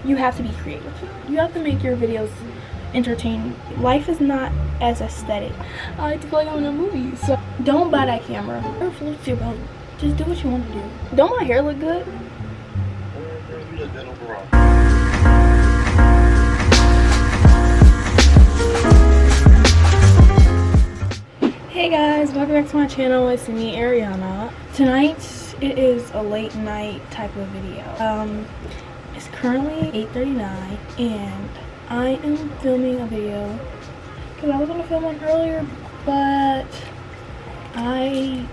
you have to be creative. You have to make your videos entertaining. Life is not as aesthetic. I like to feel like I'm in a movie. So don't buy that camera. Or floats your boat. Just do what you want to do. Don't my hair look good? You look good overall. Hey guys, welcome back to my channel. It's me, Ariana. Tonight it is a late night type of video. It's currently 8:39 and I am filming a video because I was gonna film one earlier, but I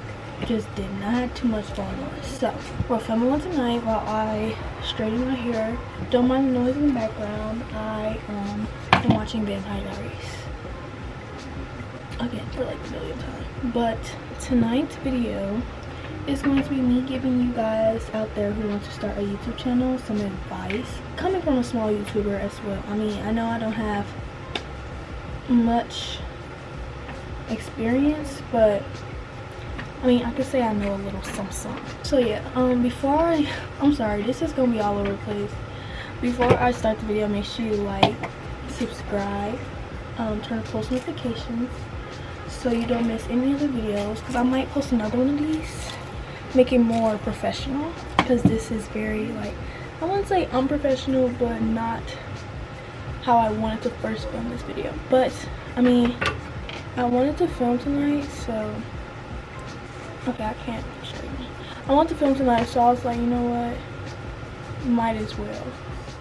just did not have too much going on. So we're filming one tonight while I straighten my hair. Don't mind the noise in the background. I am watching Vampire Diaries again for like the millionth time. But tonight's video is going to be me giving you guys out there who want to start a YouTube channel some advice, coming from a small YouTuber as well. I mean, I know I don't have much experience, but I mean, I could say I know a little something. So yeah, I'm sorry, this is gonna be all over the place. Before I start the video, make sure you like, subscribe, turn on post notifications so you don't miss any other videos, because I might post another one of these, make it more professional, because this is very, like, I wouldn't say unprofessional, but not how I wanted to first film this video. But I mean, I wanted to film tonight, so okay, I can't straighten. I want to film tonight, so I was like, you know what, might as well.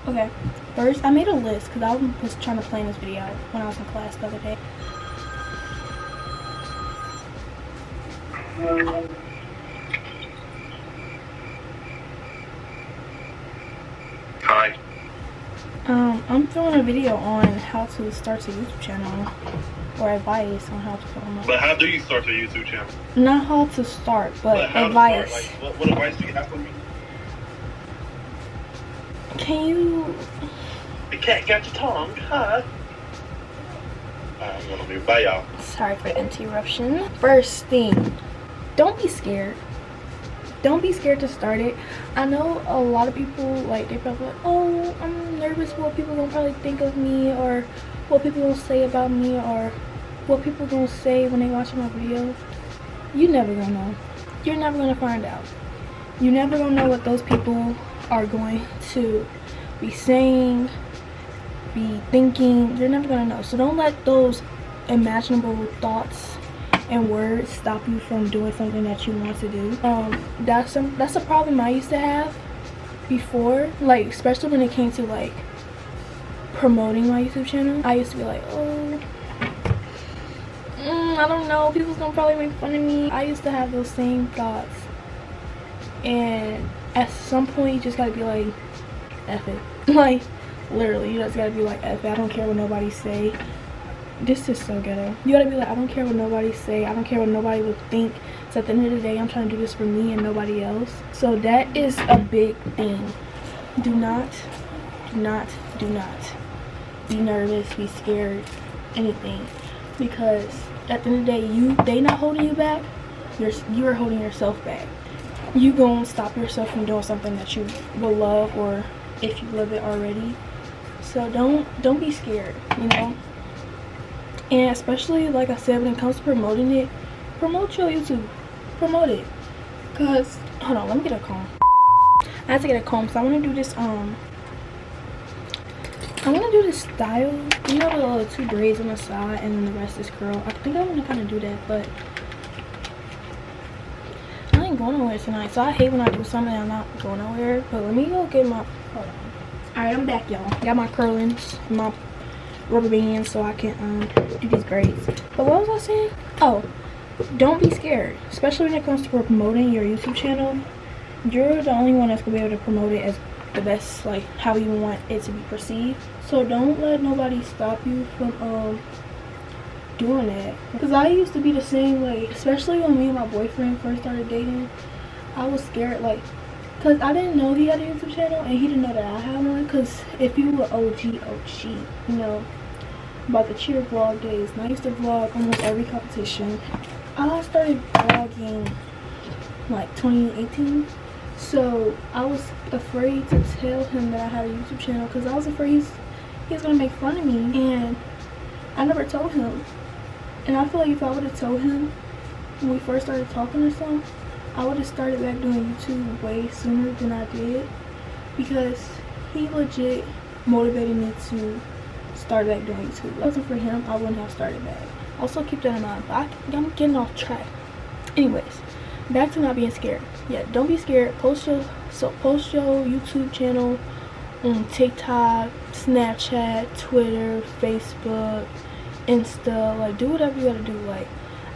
Okay, first I made a list because I was trying to plan this video when I was in class the other day. Hi. I'm filming a video on how to start a YouTube channel, or advice on how to film it. But how do you start a YouTube channel? Not how to start, but how advice. to start? Like, what advice do you have for me? Can you? The cat got your tongue, huh? I'm gonna be bye, y'all. Sorry for the interruption. First thing, don't be scared. Don't be scared to start it. I know a lot of people, like, they probably like, oh, I'm nervous what people gonna probably think of me, or what people gonna say about me, or what people gonna say when they watch my videos. You never gonna know. You're never gonna find out. You never gonna know what those people are going to be saying, be thinking. You're never gonna know. So don't let those imaginable thoughts and words stop you from doing something that you want to do. That's a problem I used to have before, like, especially when it came to like promoting my YouTube channel. I used to be like, oh, I don't know, people's gonna probably make fun of me. I used to have those same thoughts, and at some point you just gotta be like, F it. Like, literally, you just gotta be like, F it. I don't care what nobody say. This is so ghetto. You gotta be like, I don't care what nobody say. I don't care what nobody would think. So at the end of the day, I'm trying to do this for me and nobody else. So that is a big thing. Do not be nervous, be scared, anything. Because at the end of the day, they not holding you back. You are holding yourself back. You gonna stop yourself from doing something that you will love, or if you love it already. So don't be scared, you know. And especially, like I said, when it comes to promoting it, promote your YouTube. Promote it. Cause, hold on, let me get a comb. I have to get a comb, so I want to do this, I want to do this style. You know, the 2 braids on the side and then the rest is curl. I think I want to kind of do that, but I ain't going nowhere tonight. So I hate when I do something and I'm not going nowhere. But let me go get my, hold on. Alright, I'm back, y'all. Got my curlings, my rubber bands, so I can do these braids. But what was I saying? Oh, don't be scared, especially when it comes to promoting your YouTube channel. You're the only one that's gonna be able to promote it as the best, like how you want it to be perceived. So don't let nobody stop you from doing that. Because I used to be the same way, especially when me and my boyfriend first started dating. I was scared, like, because I didn't know he had a YouTube channel and he didn't know that I had one. Because if you were OG, you know about the cheer vlog days, and I used to vlog almost every competition. I started vlogging like 2018, So I was afraid to tell him that I had a YouTube channel because I was afraid he was gonna make fun of me, and I never told him. And I feel like if I would have told him when we first started talking or something, I would have started back doing YouTube way sooner than I did, because he legit motivated me to start back doing YouTube. If it wasn't for him, I wouldn't have started back. Also keep that in mind, but I'm getting off track. Anyways, back to not being scared. Yeah, don't be scared. Post your YouTube channel on TikTok, Snapchat, Twitter, Facebook, Insta. Like, do whatever you gotta do. Like,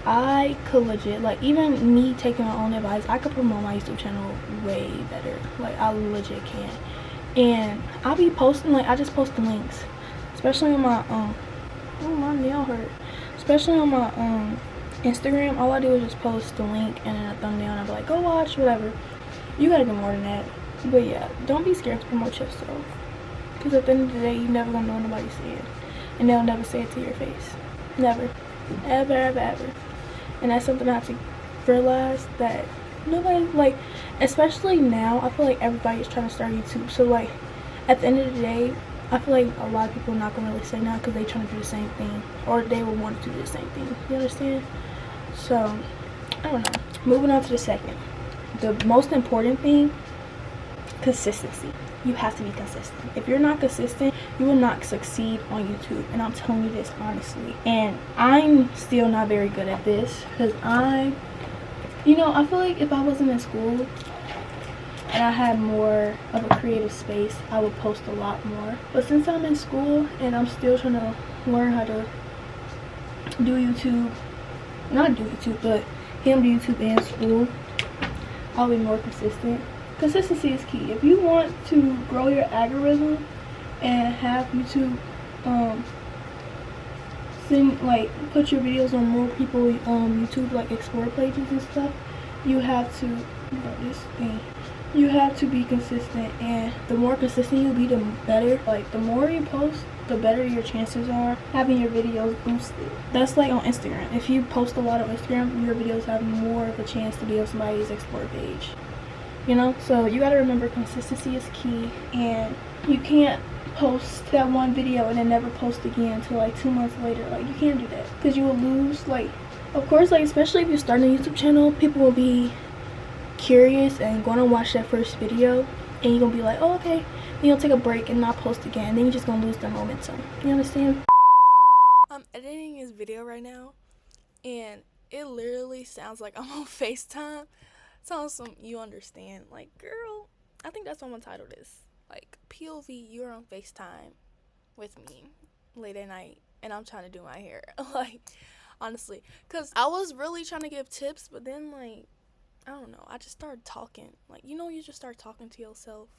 I could legit, like, even me taking my own advice, I could promote my YouTube channel way better. Like, I legit can. And I'll be posting, like, I just post the links, especially on my oh, my nail hurt. Especially on my Instagram. All I do is just post the link and then a thumbnail, and I'll be like, go watch, whatever. You gotta do more than that. But yeah, don't be scared to promote yourself, because at the end of the day, you never gonna know nobody say it, and they'll never say it to your face. Never. Ever, ever, ever. And that's something I have to realize, that nobody, like, especially now, I feel like everybody is trying to start YouTube. So like, at the end of the day, I feel like a lot of people are not gonna really say now because they trying to do the same thing, or they will want to do the same thing. You understand? So I don't know. Moving on to the second, the most important thing, consistency. You have to be consistent. If you're not consistent, you will not succeed on YouTube, and I'm telling you this honestly. And I'm still not very good at this, because I feel like if I wasn't in school and I had more of a creative space, I would post a lot more. But since I'm in school and I'm still trying to learn how to do YouTube, not do YouTube, but do YouTube in school, I'll be more consistent. Consistency is key. If you want to grow your algorithm and have YouTube put your videos on more people YouTube, like explore pages and stuff, you have to you have to be consistent. And the more consistent you be, the better. Like, the more you post, the better your chances are having your videos boosted. That's like on Instagram. If you post a lot on Instagram, your videos have more of a chance to be on somebody's explore page. So you gotta remember, consistency is key, and you can't post that one video and then never post again until like 2 months later. Like, you can't do that, because you will lose, like, of course, like, especially if you're starting a YouTube channel, people will be curious and going to watch that first video, and you're gonna be like, oh, okay, then you'll take a break and not post again, and then you're just gonna lose the momentum. You understand? I'm editing this video right now, and it literally sounds like I'm on FaceTime. Sounds you understand, like, girl, I think that's what I'm gonna title this, like, POV, you're on FaceTime with me late at night and I'm trying to do my hair. Like, honestly, because I was really trying to give tips, but then, like, I don't know, I just started talking. Like, you just start talking to yourself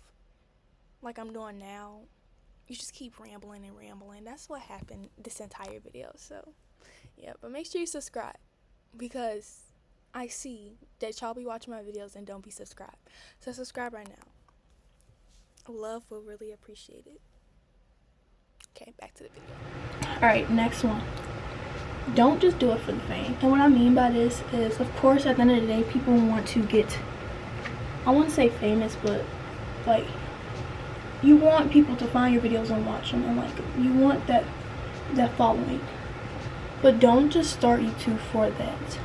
like I'm doing now. You just keep rambling and rambling. That's what happened this entire video. So yeah, but make sure you subscribe, because I see that y'all be watching my videos and don't be subscribed. So subscribe right now. Love will really appreciate it. Okay, back to the video. Alright, next one. Don't just do it for the fame. And what I mean by this is, of course, at the end of the day, people want to get, I wouldn't say famous, but like, you want people to find your videos and watch them, and like, you want that following. But don't just start YouTube for that,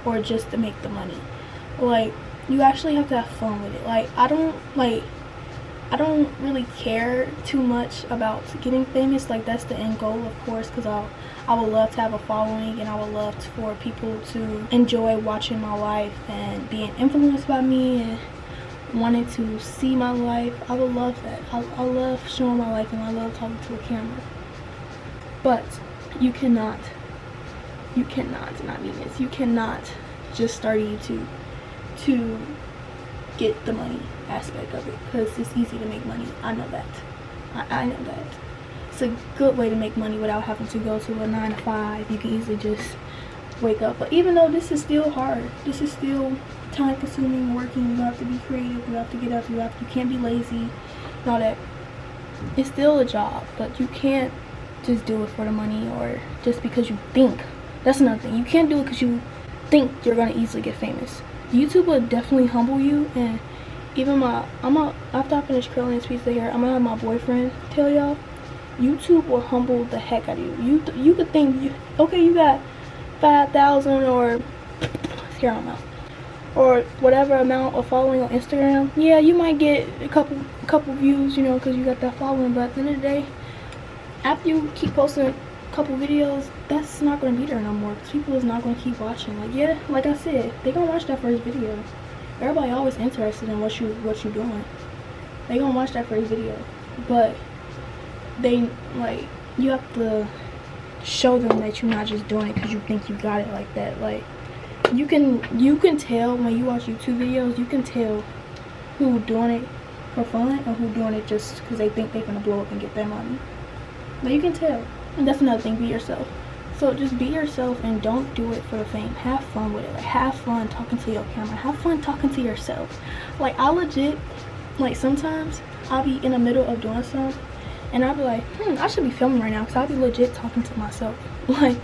or just to make the money. Like, you actually have to have fun with it. Like, I don't really care too much about getting famous. Like, that's the end goal, of course, because I would love to have a following, and I would love for people to enjoy watching my life and being influenced by me and wanting to see my life. I would love that. I love showing my life, and I love talking to a camera. But you cannot just start YouTube to get the money aspect of it, because it's easy to make money. I know that. I know that. It's a good way to make money without having to go to a 9 to 5. You can easily just wake up. But even though this is still hard, this is still time consuming, working, you have to be creative, you have to get up, you can't be lazy and all that. It's still a job, but you can't just do it for the money, or just because you think. That's another thing. You can't do it because you think you're going to easily get famous. YouTube will definitely humble you, and even after I finish curling this piece of hair, I'm gonna have my boyfriend tell y'all, YouTube will humble the heck out of you. You could think, you got 5,000 or here on mouth, or whatever amount of following on Instagram. Yeah, you might get a couple views, you know, because you got that following. But at the end of the day, after you keep posting a couple videos, that's not gonna be there no more. Because people is not gonna keep watching. Like, yeah, like I said, they gonna watch that first video. Everybody always interested in what you doing. They gonna watch that first video, but they, like, you have to show them that you're not just doing it because you think you got it like that. Like, you can tell when you watch YouTube videos, you can tell who doing it for fun and who doing it just because they think they're gonna blow up and get their money. But you can tell. And that's another thing, be yourself. So just be yourself and don't do it for the fame. Have fun with it. Like, have fun talking to your camera. Have fun talking to yourself. Like, I legit, like, sometimes I'll be in the middle of doing something and I'll be like, I should be filming right now, because I'll be legit talking to myself. Like,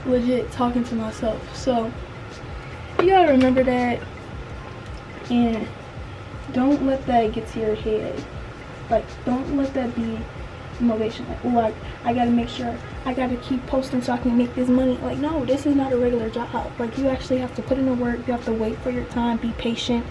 legit talking to myself. So you gotta remember that, and don't let that get to your head. Like, don't let that be motivation. Like, oh, I gotta make sure I gotta keep posting so I can make this money. Like, no, this is not a regular job. Like, you actually have to put in the work. You have to wait for your time. Be patient,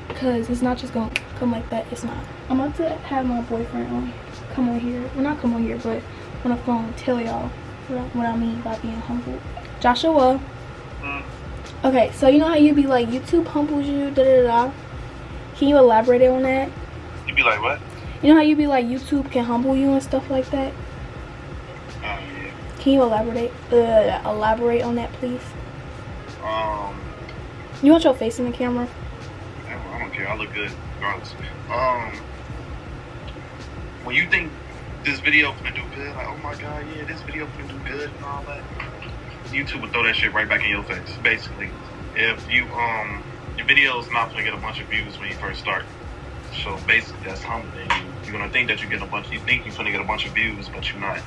because it's not just gonna come like that. It's not. I'm about to have my boyfriend come on here. Well, not come on here, but on the phone, tell y'all what I mean by being humble. Joshua. Okay, so you know how you be like, YouTube humbles you, da-da-da-da? Can you elaborate on that? You be like, what? You know how you be like, YouTube can humble you and stuff like that? Yeah. Can you elaborate on that, please? You want your face in the camera? I don't care. I look good regardless. When you think this video gonna do good, like, oh my god, yeah, this video gonna do good and all that, YouTube will throw that shit right back in your face. Basically, if you your video's not gonna get a bunch of views when you first start. So basically, that's humbling you. You're gonna think that you think you're gonna get a bunch of views, but you're not,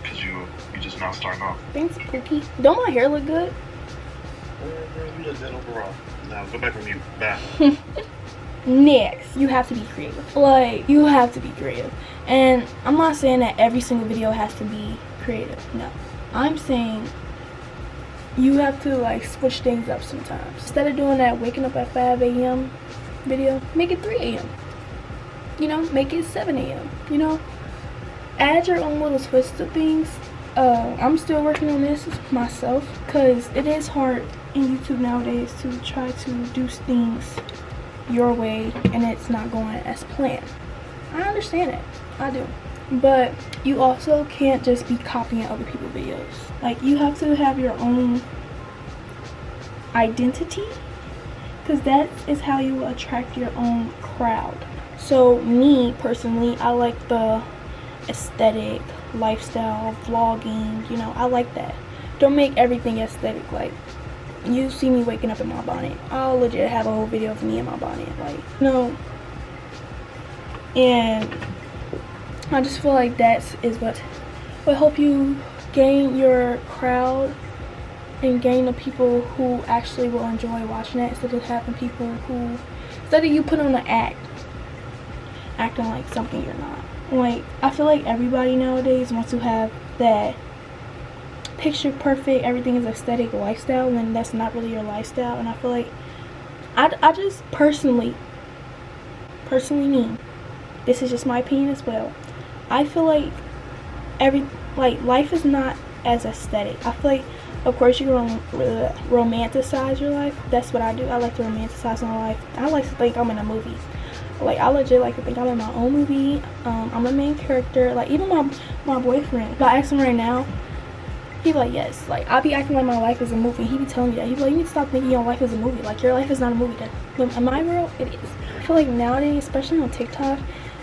because you just not starting off. Thanks, Pookie. Don't my hair look good? You look good overall. Now go back on mute. Bye. Next, you have to be creative. Like, you have to be creative. And I'm not saying that every single video has to be creative. No, I'm saying you have to, like, switch things up sometimes. Instead of doing that waking up at 5 a.m. video, make it 3 a.m. You know, make it 7 a.m. You know, add your own little twist to things. I'm still working on this myself, because it is hard in YouTube nowadays to try to do things your way and it's not going as planned. I understand it. I do. But you also can't just be copying other people's videos. Like, you have to have your own identity, because that is how you attract your own crowd. So me personally, I like the aesthetic lifestyle vlogging, you know, I like that. Don't make everything aesthetic. Like, you see me waking up in my bonnet, I'll legit have a whole video of me in my bonnet, like, no. And I just feel like that is what will help you gain your crowd and gain the people who actually will enjoy watching it, instead of having people who, instead of you put on an acting like something you're not. Like, I feel like everybody nowadays wants to have that picture perfect, everything is aesthetic lifestyle, when that's not really your lifestyle. And I feel like I just personally mean, this is just my opinion as well, I feel like life is not as aesthetic. I feel like, of course, you can romanticize your life. That's what I do. I like to romanticize my life. I like to think I'm in a movie. Like, I legit like to think I'm in my own movie. I'm the main character. Like, even my boyfriend, if I ask him right now, he be like, yes. Like, I'll be acting like my life is a movie. He be telling me that. He be like, you need to stop thinking your life is a movie. Like, your life is not a movie. But in my world, it is. I feel like nowadays, especially on TikTok,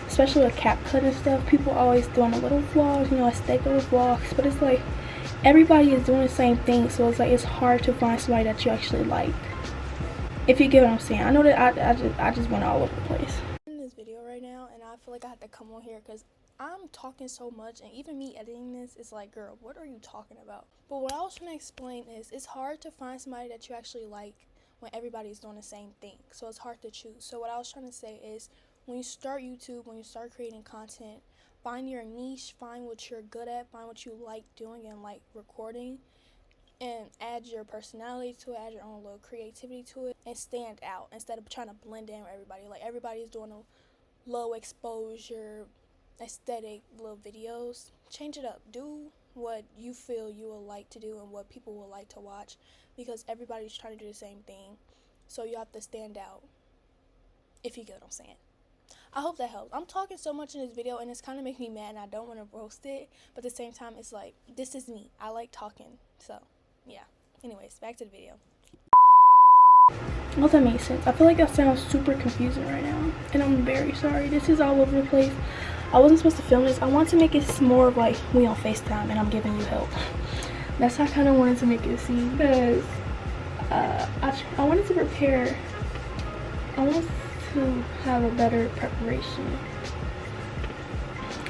especially with CapCut and stuff, people are always doing a little vlogs, you know, aesthetic little vlogs. But it's like, everybody is doing the same thing. So it's like, it's hard to find somebody that you actually like. If you get what I'm saying. I know that I just went all over the place. In this video right now, and I feel like I have to come on here because I'm talking so much, and even me editing this is like, girl, what are you talking about? But what I was trying to explain is, it's hard to find somebody that you actually like when everybody's doing the same thing. So it's hard to choose. So what I was trying to say is, when you start YouTube, when you start creating content, find your niche, find what you're good at, find what you like doing and like recording, and add your personality to it, add your own little creativity to it, and stand out instead of trying to blend in with everybody. Like, everybody's doing a low exposure, aesthetic little videos. Change it up. Do what you feel you will like to do and what people will like to watch, because everybody's trying to do the same thing. So you have to stand out, if you get what I'm saying. I hope that helps. I'm talking so much in this video and it's kind of making me mad and I don't want to roast it, but at the same time it's like, this is me. I like talking. So yeah, anyways, back to the video. Well, that makes sense. I feel like that sounds super confusing right now, and I'm very sorry. This is all over the place. I wasn't supposed to film this. I want to make it more of like we on FaceTime and I'm giving you help. That's how I kind of wanted to make it seem, because I wanted to prepare. I wanted to have a better preparation.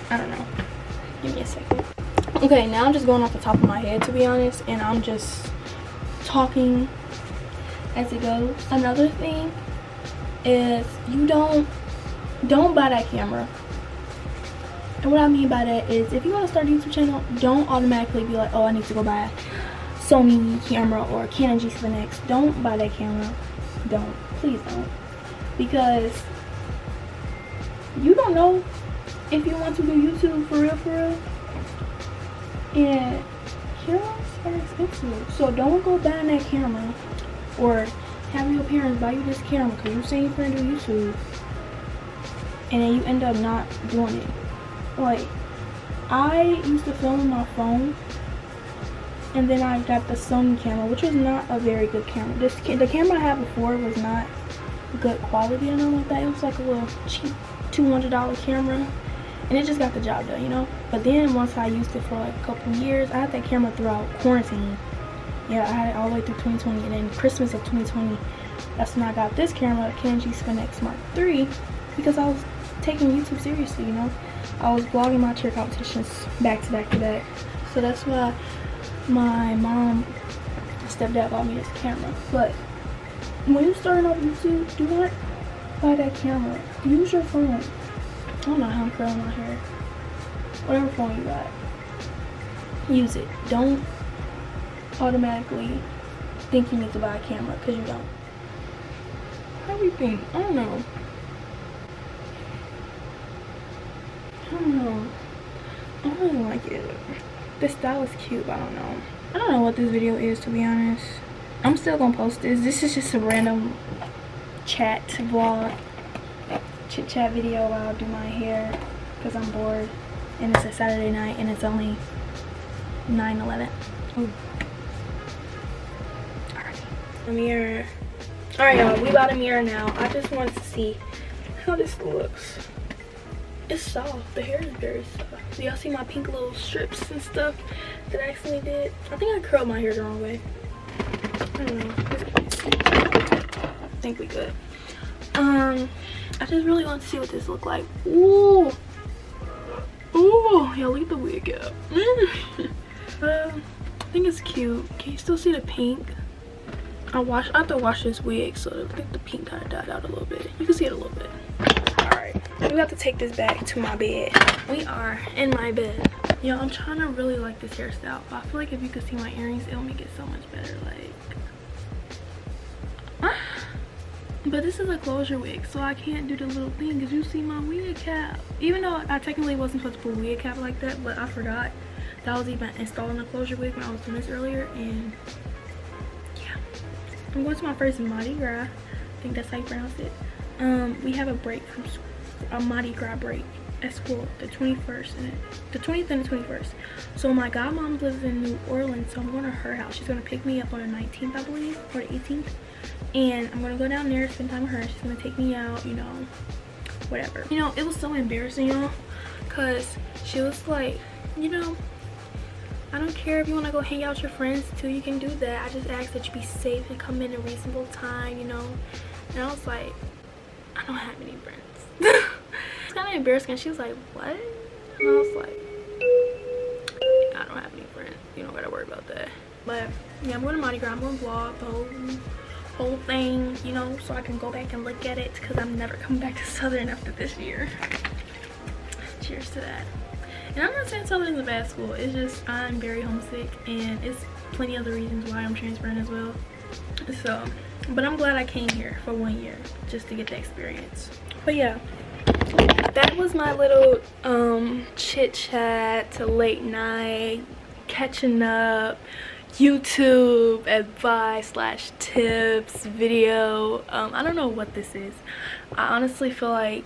I don't know. Give me a second. Okay, now I'm just going off the top of my head, to be honest, and I'm just talking as it goes. Another thing is, you don't buy that camera. And what I mean by that is, if you want to start a YouTube channel, don't automatically be like, oh, I need to go buy a Sony camera or Canon G7X. Don't buy that camera. Don't. Please don't. Because you don't know if you want to do YouTube for real. And cameras are expensive. So don't go buying that camera or have your parents buy you this camera because you say you're going to do YouTube and then you end up not doing it. Like, I used to film on my phone, and then I got the Sony camera, which was not a very good camera. The camera I had before was not good quality or nothing like that. It was like a little cheap $200 camera, and it just got the job done, you know. But then once I used it for like a couple years, I had that camera throughout quarantine. Yeah, I had it all the way through 2020, and then Christmas of 2020, that's when I got this camera, Canon G7X Mark III, because I was taking YouTube seriously, you know. I was vlogging my cheer competitions back to back to back. So that's why my mom and stepdad bought me this camera. But when you're starting off YouTube, do not buy that camera. Use your phone. I don't know how I'm curling my hair. Whatever phone you got, use it. Don't automatically think you need to buy a camera, because you don't. How do you think? I don't know. I don't really like it. The style is cute, but I don't know what this video is, to be honest. I'm still gonna post this. This is just a random chat vlog, chit chat video while I do my hair because I'm bored and it's a Saturday night and it's only 9:11. Alright, a mirror. Alright, y'all, we got a mirror now. I just wanted to see how this looks. It's soft. The hair is very soft. Do y'all see my pink little strips and stuff that I accidentally did? I think I curled my hair the wrong way. I don't know. I think we good. I just really want to see what this look like. Ooh. Ooh. Y'all look at the wig up. I think it's cute. Can you still see the pink? I have to wash this wig, so I think the pink kind of died out a little bit. You can see it a little bit. We have to take this back to my bed. We are in my bed. Yo, I'm trying to really like this hairstyle, but I feel like if you could see my earrings, it'll make it so much better. Like, but this is a closure wig, so I can't do the little thing because you see my wig cap. Even though I technically wasn't supposed to put a wig cap like that, but I forgot that I was even installing a closure wig when I was doing this earlier. And yeah, I'm going to my first Mardi Gras. I think that's how you pronounce it. We have a break from school. A Mardi Gras break at school, the 21st and the 20th and the 21st. So my godmom lives in New Orleans, so I'm going to her house. She's going to pick me up on the 19th, I believe, or the 18th. And I'm going to go down there, spend time with her. She's going to take me out, you know, whatever. You know, it was so embarrassing, y'all, because she was like, you know, I don't care if you want to go hang out with your friends too, you can do that. I just ask that you be safe and come in a reasonable time, you know. And I was like, I don't have any friends. It's kind of embarrassing. She was like, what? And I was like, I don't have any friends. You don't gotta worry about that. But yeah, I'm going to Mardi Gras. I'm going to vlog the whole thing, you know, so I can go back and look at it, because I'm never coming back to Southern after this year. Cheers to that. And I'm not saying Southern is a bad school, it's just I'm very homesick, and it's plenty other reasons why I'm transferring as well. So, but I'm glad I came here for 1 year just to get the experience. But yeah, that was my little chit chat, late night, catching up, YouTube advice / tips video. I don't know what this is. I honestly feel like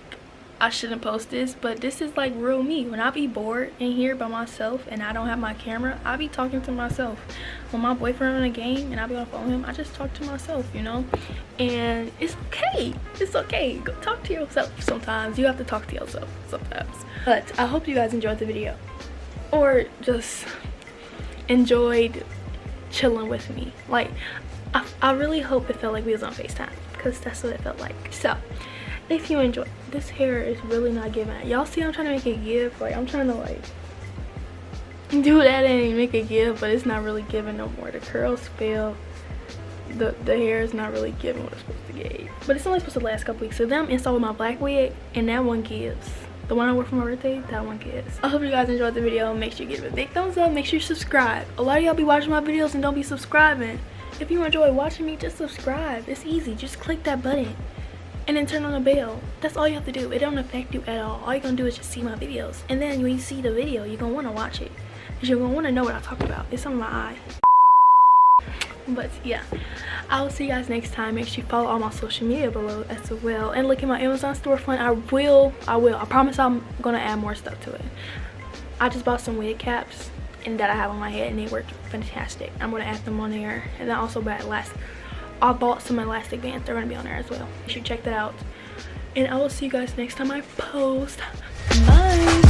I shouldn't post this, but this is like real me. When I be bored in here by myself and I don't have my camera, I be talking to myself. When my boyfriend in a game and I be on the phone with him, I just talk to myself, you know. And it's okay. It's okay. Go talk to yourself sometimes. You have to talk to yourself sometimes. But I hope you guys enjoyed the video, or just enjoyed chilling with me. Like, I really hope it felt like we was on FaceTime, because that's what it felt like. So if you enjoyed, this hair is really not giving. Y'all see I'm trying to make it give. Like, I'm trying to like do that and make it give, but it's not really giving no more. The curls fail. The hair is not really giving what it's supposed to give. But it's only supposed to last a couple weeks. So then I'm installed with my black wig, and that one gives. The one I wore for my birthday, that one gives. I hope you guys enjoyed the video. Make sure you give it a big thumbs up. Make sure you subscribe. A lot of y'all be watching my videos and don't be subscribing. If you enjoy watching me, just subscribe. It's easy. Just click that button and then turn on the bell. That's all you have to do. It don't affect you at all. All you're gonna do is just see my videos, and then when you see the video, you're gonna want to watch it, because you're gonna want to know what I talk about. It's on my eye. But yeah, I will see you guys next time. Make sure you follow all my social media below as well, and look at my Amazon storefront. I promise I'm gonna add more stuff to it. I just bought some wig caps and that I have on my head, and they work fantastic. I'm gonna add them on there. And then also I bought some elastic bands. They're gonna be on there as well. You should check that out, and I will see you guys next time I post. Bye.